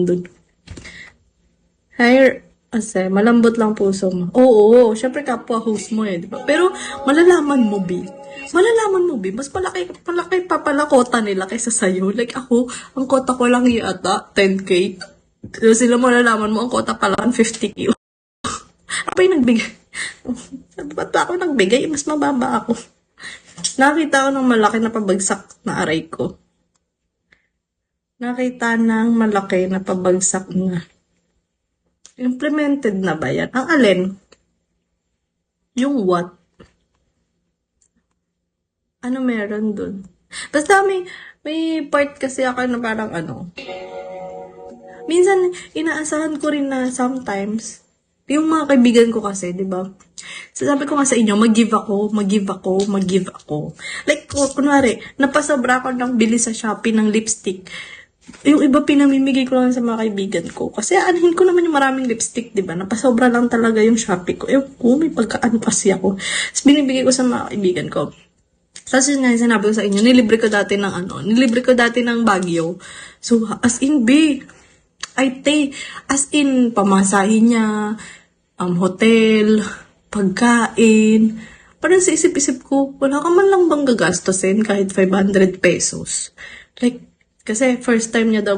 dun. Hire, kasi malambot lang puso mo. Oo, syempre kapwa host mo di ba? Pero malalaman mo, B. Malalaman mo, B. Mas malaki pa pala kota nila kaysa sa'yo. Like ako, ang kota ko lang yata, 10K. So, sila malalaman mo, ang kota pala 50K. Ako yung nagbigay. Ba't ako nagbigay? Mas mababa ako. Nakita ko ng malaki na pabagsak na aray ko. Nakita ng malaki na pabagsak na. Implemented na ba yan? Ang alin? Yung what? Ano meron dun? Basta may part kasi ako na parang minsan, inaasahan ko rin na sometimes, yung mga kaibigan ko kasi, di ba? Sabi ko nga sa inyo, mag-give ako. Like, kunwari, napasobra ako ng bili sa Shopee ng lipstick. Yung iba pinamimigay ko lang sa mga kaibigan ko. Kasi anuhin ko naman yung maraming lipstick, di ba? Napasobra lang talaga yung Shopee ko. May pagkaan kasi ako. Tapos binibigay ko sa mga kaibigan ko. Tapos yun nga, sinabi ko sa inyo, nilibre ko dati ng Baguio. So, as in, as in, pamasahin niya, hotel, pagkain. Parang sa isip-isip ko, wala ka man lang bang gagastosin kahit 500 pesos. Like, kasi first time niya daw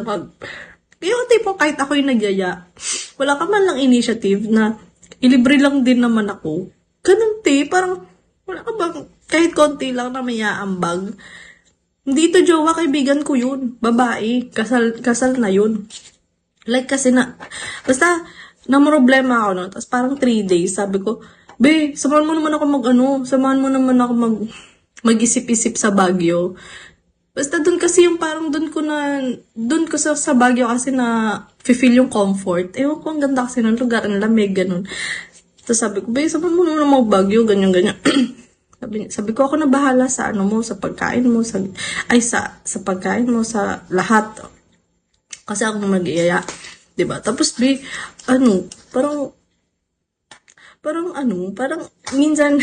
yung tipo kahit ako yung nagyaya, wala ka man lang initiative na ilibre lang din naman ako. Ganun parang wala ka bang kahit konti lang na may aambag. Hindi ito jowa, kaibigan ko yun. Babae, kasal na yun. Like kasi basta namroblema ako no. Tapos parang 3 days, sabi ko, be, samahan mo naman ako mag-isip-isip sa Baguio. Basta dun kasi yung parang dun ko sa Baguio kasi na feel yung comfort. Ewan ko, ang ganda kasi ng lugar, ang lamig, ganun. Tapos sabi ko, babe, samahan mo naman mag Baguio, ganyan. sabi ko, ako na bahala sa sa pagkain mo, sa pagkain mo, sa lahat. Kasi ako na mag-iaya. Diba? Tapos, parang minsan,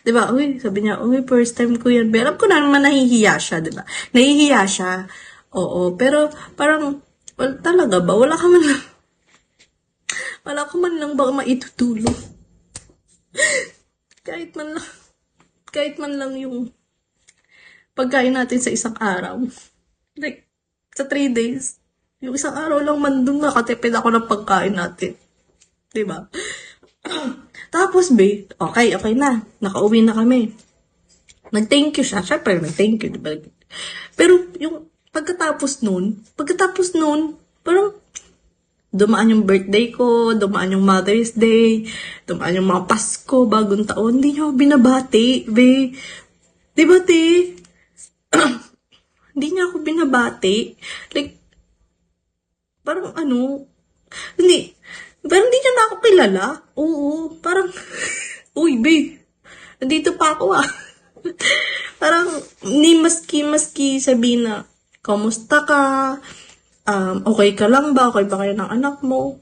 diba, sabi niya, first time ko yan. Pero alam ko naman nahihiya siya, diba? Nahihiya siya. Oo, pero parang, talaga ba? Wala ka man lang ba maitutulong? kahit man lang yung pagkain natin sa isang araw. Like, sa 3 days, yung isang araw lang man dun nakatipid ako ng pagkain natin. Diba? Tapos, okay na. Nakauwi na kami. Nag-thank you siya. Siyempre, nag-thank you, diba? Pero, yung pagkatapos nun, parang, dumaan yung birthday ko, dumaan yung Mother's Day, dumaan yung mga Pasko, bagong taon, hindi niyo binabati, be. Diba, te? Hindi niya ako binabati. Like, parang hindi niya na ako kilala. Oo, parang, uy, be, nandito pa ako parang, maski sabihin na, kamusta ka? Okay ka lang ba? Okay ba kayo ng anak mo?